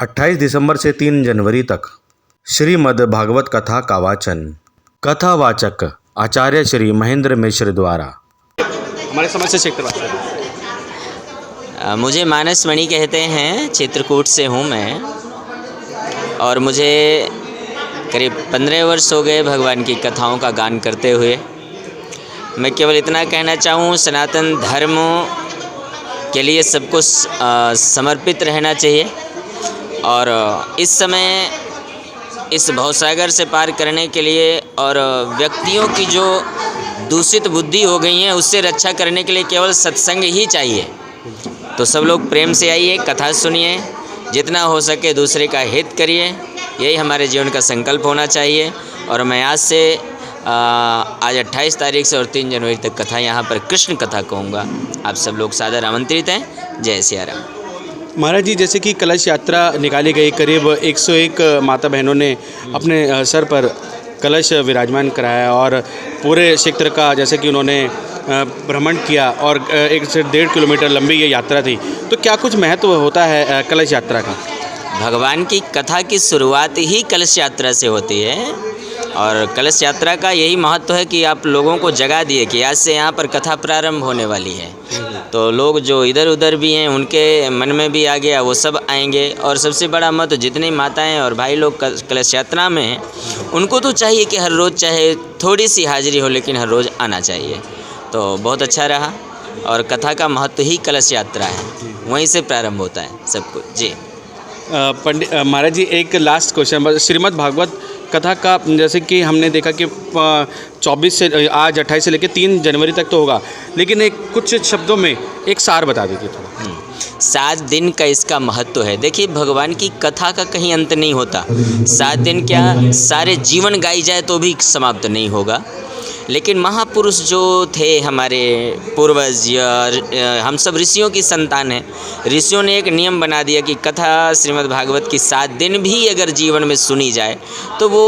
28 दिसंबर से 3 जनवरी तक श्रीमद् भागवत कथा का वाचन। कथावाचक आचार्य श्री महेंद्र मिश्र द्वारा। हमारे समझ से क्षेत्र मुझे मानस मणि कहते हैं, चित्रकूट से हूँ मैं। और मुझे करीब 15 वर्ष हो गए भगवान की कथाओं का गान करते हुए। मैं केवल इतना कहना चाहूँ, सनातन धर्म के लिए सबको समर्पित रहना चाहिए। और इस समय इस भवसागर से पार करने के लिए और व्यक्तियों की जो दूषित बुद्धि हो गई है उससे रक्षा करने के लिए केवल सत्संग ही चाहिए। तो सब लोग प्रेम से आइए, कथा सुनिए, जितना हो सके दूसरे का हित करिए, यही हमारे जीवन का संकल्प होना चाहिए। और मैं आज से आज 28 तारीख से और 3 जनवरी तक कथा यहाँ पर कृष्ण कथा कहूँगा। आप सब लोग सादर आमंत्रित हैं। जय सिया राम। महाराज जी, जैसे कि कलश यात्रा निकाली गई, करीब 101 माता बहनों ने अपने सर पर कलश विराजमान कराया और पूरे क्षेत्र का जैसे कि उन्होंने भ्रमण किया और 1 से 1.5 किलोमीटर लंबी ये यात्रा थी। तो क्या कुछ महत्व होता है कलश यात्रा का? भगवान की कथा की शुरुआत ही कलश यात्रा से होती है। और कलश यात्रा का यही महत्व है कि आप लोगों को जगा दिए कि आज से यहाँ पर कथा प्रारंभ होने वाली है। तो लोग जो इधर उधर भी हैं उनके मन में भी आ गया, वो सब आएंगे। और सबसे बड़ा महत्व, जितनी माताएं और भाई लोग कलश यात्रा में हैं उनको तो चाहिए कि हर रोज़ चाहे थोड़ी सी हाजिरी हो लेकिन हर रोज़ आना चाहिए। तो बहुत अच्छा रहा। और कथा का महत्व ही कलश यात्रा है, वहीं से प्रारंभ होता है सब कुछ। जी पंडित महाराज जी, एक लास्ट क्वेश्चन। श्रीमद् भागवत कथा का जैसे कि हमने देखा कि 24 से आज 28 से लेकर 3 जनवरी तक तो होगा, लेकिन एक कुछ शब्दों में एक सार बता दीजिए थोड़ा। 7 दिन का इसका महत्व है। देखिए, भगवान की कथा का कहीं अंत नहीं होता। 7 दिन क्या, सारे जीवन गाई जाए तो भी समाप्त नहीं होगा। लेकिन महापुरुष जो थे हमारे पूर्वज, या हम सब ऋषियों की संतान हैं, ऋषियों ने एक नियम बना दिया कि कथा श्रीमद् भागवत की 7 दिन भी अगर जीवन में सुनी जाए तो वो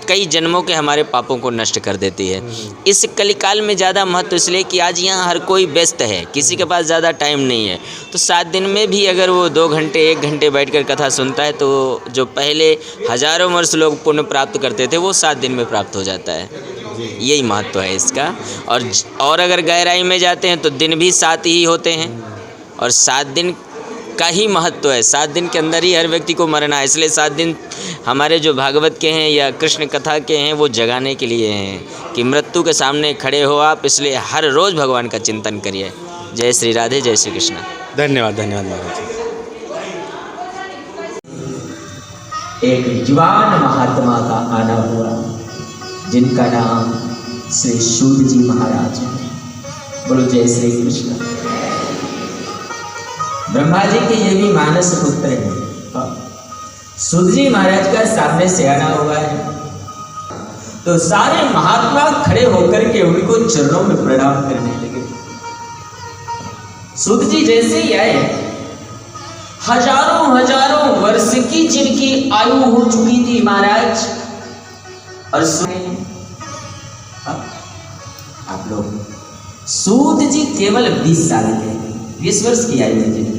कई जन्मों के हमारे पापों को नष्ट कर देती है। इस कलिकाल में ज़्यादा महत्व इसलिए कि आज यहाँ हर कोई व्यस्त है, किसी के पास ज़्यादा टाइम नहीं है। तो 7 दिन में भी अगर वो 2 घंटे 1 घंटे बैठकर कथा सुनता है तो जो पहले हजारों वर्ष लोग पुण्य प्राप्त करते थे वो 7 दिन में प्राप्त हो जाता है। यही महत्व है इसका। और अगर गहराई में जाते हैं तो दिन भी 7 ही होते हैं और 7 दिन का ही महत्व है। 7 दिन के अंदर ही हर व्यक्ति को मरना है, इसलिए 7 दिन हमारे जो भागवत के हैं या कृष्ण कथा के हैं वो जगाने के लिए हैं कि मृत्यु के सामने खड़े हो आप। इसलिए हर रोज़ भगवान का चिंतन करिए। जय श्री राधे, जय श्री कृष्ण। धन्यवाद धन्यवाद महाराज जी। एक जवान महात्मा का आना हुआ जिनका नाम श्री सूत जी महाराज है। बोलो जय श्री कृष्ण। ब्रह्मा जी के ये भी मानस पुत्र हैं। सूत जी महाराज का सामने से आना हुआ है तो सारे महात्मा खड़े होकर के उनको चरणों में प्रणाम करने लगे। सूत जी जैसे ही आए, हजारों हजारों वर्ष की जिनकी आयु हो चुकी थी महाराज, और आप लोग, सूत जी केवल 20 साल के, 20 वर्ष की आयु है जिनकी।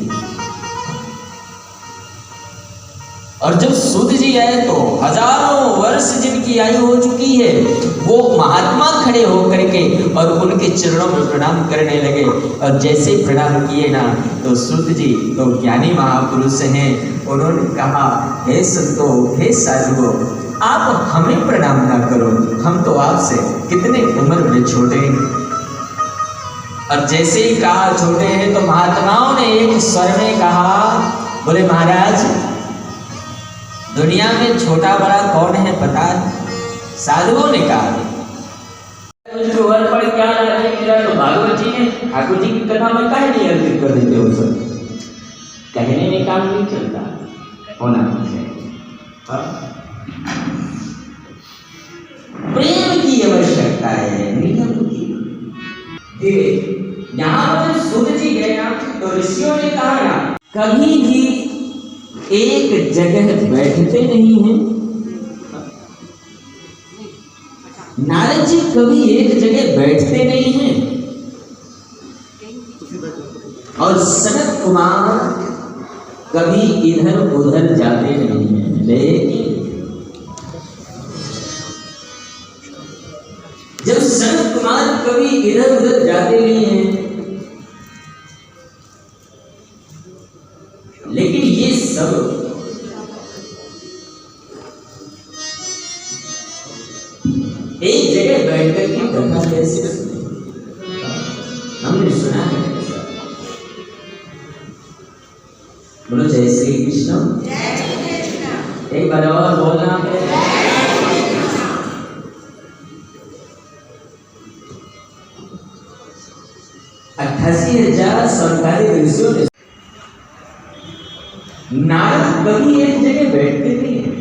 और जब सूत जी आए तो हजारों वर्ष जिनकी आयु हो चुकी है वो महात्मा खड़े होकर के और उनके चरणों में प्रणाम करने लगे। और जैसे प्रणाम किए ना तो सूत जी तो ज्ञानी महापुरुष हैं, उन्होंने कहा, हे संतो, हे साधुओं, आप हमें प्रणाम ना करो, हम तो आपसे कितने उम्र में छोटे हैं। और जैसे ही कहा छोटे हैं तो महात्माओं ने एक स्वर में कहा, बोले महाराज, दुनिया में छोटा बड़ा कौन है पता है? साधुओं ने कहा, मुझको वर पर क्या मेरा तो भागवत जी ने ठाकुर जी की कथा में काहे नहीं अर्पित कर देते हो? सब कहने में काम नहीं चलता, होना चाहिए। प्रेम की आवश्यकता है, नियम की। यहाँ पर सूत जी गए ना तो ऋषियों ने कहा ना, कभी भी एक जगह बैठते नहीं हैं। नारद जी कभी एक जगह बैठते नहीं हैं। और सनत कुमार कभी इधर उधर जाते नहीं हैं, लेकिन जब सनत कुमार कभी इधर उधर जाते नहीं हैं, लेकिन ये सब एक जगह बैठकर के कथा कैसे सुने? हमने सुना है। बोलो जय श्री कृष्ण। एक बार और बोलना है। 88,000 सरकारी ऋषियों ने नारद कभी एक जगह बैठते नहीं है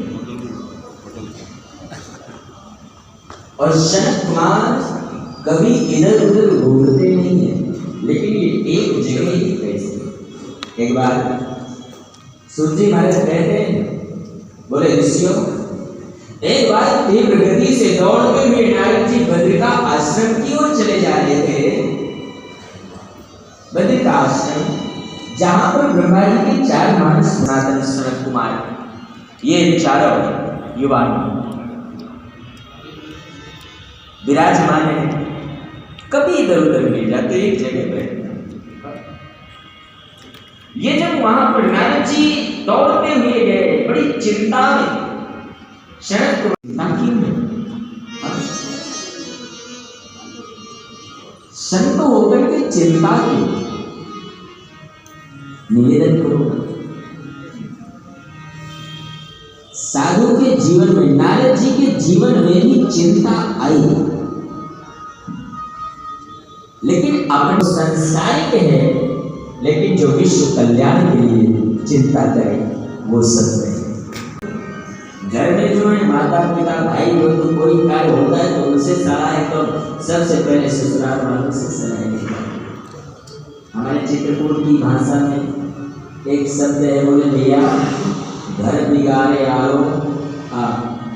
और सनत कुमार कभी इधर उधर घूमते नहीं है, लेकिन ये एक जगह ही कैसे। एक बार सूर्य जी महाराज कहते हैं, बोले ऋषियों, एक बार तीव्र गति से दौड़ते हुए नारद जी बद्रिका आश्रम की ओर चले जा रहे थे। बद्रिका आश्रम जहां पर ब्रह्मा जी के 4 मानस सनातन सनत कुमार, ये चारों युवा विराजमान है, कभी इधर उधर नहीं जाते, एक जगह बैठते। ये जब वहां पर नारद जी दौड़ते हुए गए, बड़ी चिंता में, शरद संत होकर के चिंता की निवेदन करो। साधु के जीवन में, नारद जी के जीवन में भी चिंता आई, लेकिन अपन संसारिक है, लेकिन जो विश्व कल्याण के लिए चिंता करे वो सत्य है। घर में जो है माता पिता भाई बंधु कोई कार्य होता है तो उनसे सलाह है, तो सबसे पहले ससुराल वालों से सलाह लेते हैं। हमारे चित्रकूट की भाषा में एक शब्द है, बोले भैया घर बिगाड़े आरो,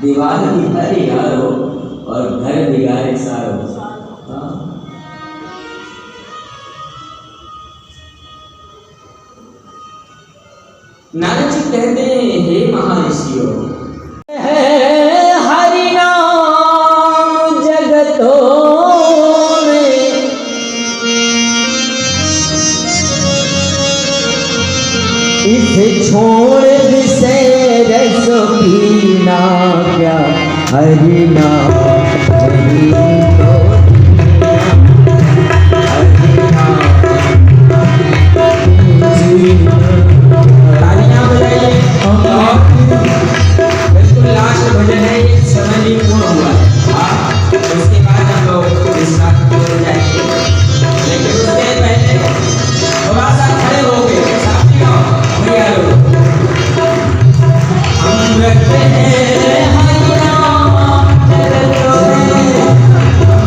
दीवार बिगाड़े आरो और घर बिगाड़े सारो। नारद जी कहते हैं, हे महर्षियों, हरि नाम जगतों में इसे छोड़ विषय रस पीना क्या, हरि नाम लास्ट भजन है, ये समय भी पूर्ण हुआ है। उसके बाद हम लोग विश्राम को जाएंगे, लेकिन उससे पहले थोड़ा सा खड़े हो गए साथियों, भैया लोग, हम रखते हैं हरि नाम जगतों में।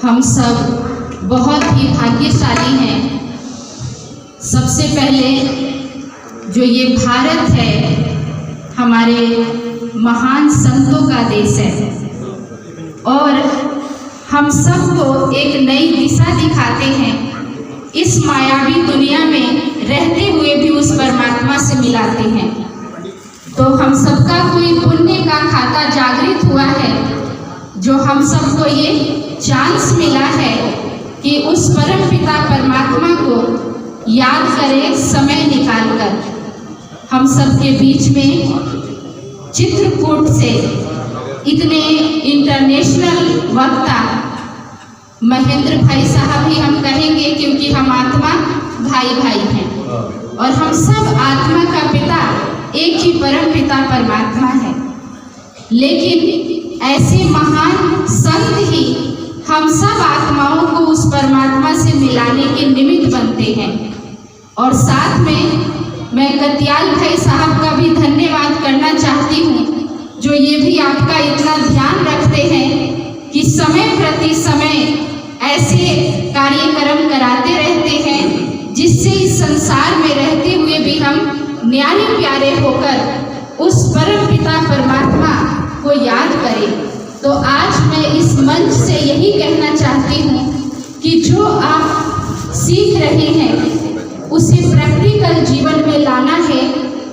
हम सब बहुत ही भाग्यशाली हैं। सबसे पहले जो ये भारत है हमारे महान संतों का देश है और हम सबको एक नई दिशा दिखाते हैं। इस मायावी दुनिया में रहते हुए भी उस परमात्मा से मिलाते हैं। तो हम सबका कोई पुण्य का खाता जागृत हुआ है, जो हम सबको ये चांस मिला है कि उस परम पिता परमात्मा को याद करें समय निकालकर। हम सबके बीच में चित्रकूट से इतने इंटरनेशनल वक्ता महेंद्र भाई साहब ही हम कहेंगे, क्योंकि हम आत्मा भाई भाई हैं और हम सब आत्मा का पिता एक ही परम पिता परमात्मा है। लेकिन ऐसे महान संत ही हम सब आत्माओं को उस परमात्मा से मिलाने के निमित्त बनते हैं। और साथ में मैं कत्याल भाई साहब का भी धन्यवाद करना चाहती हूँ, जो ये भी आपका इतना ध्यान रखते हैं कि समय प्रति समय ऐसे कार्यक्रम कराते रहते हैं जिससे इस संसार में रहते हुए भी हम न्यारे प्यारे होकर उस परम पिता परमात्मा को याद करें। तो आज मैं इस मंच से यही कहना चाहती हूँ कि जो आप सीख रहे हैं उसे प्रैक्टिकल जीवन में लाना है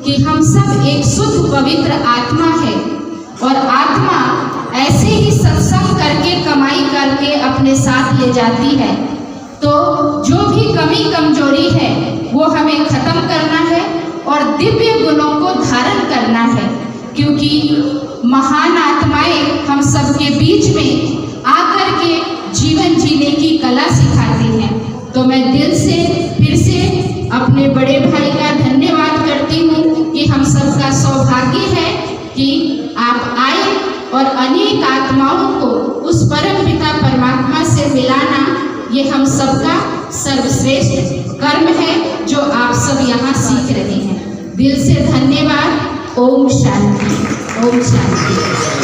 कि हम सब एक शुद्ध पवित्र आत्मा है और आत्मा ऐसे ही सत्संग करके कमाई करके अपने साथ ले जाती है। तो जो भी कमी कमजोरी है वो हमें खत्म करना है और दिव्य गुणों को धारण करना है, क्योंकि महान आत्माएं हम सबके बीच में आकर के जीवन जीने की कला सिखाती हैं। तो मैं दिल से फिर से अपने बड़े भाई का धन्यवाद करती हूँ कि हम सबका सौभाग्य है कि आप आए और अनेक आत्माओं को उस परम पिता परमात्मा से मिलाना ये हम सबका सर्वश्रेष्ठ कर्म है, जो आप सब यहाँ सीख रहे हैं। दिल से धन्यवाद। ओम शांति, ओम शांति।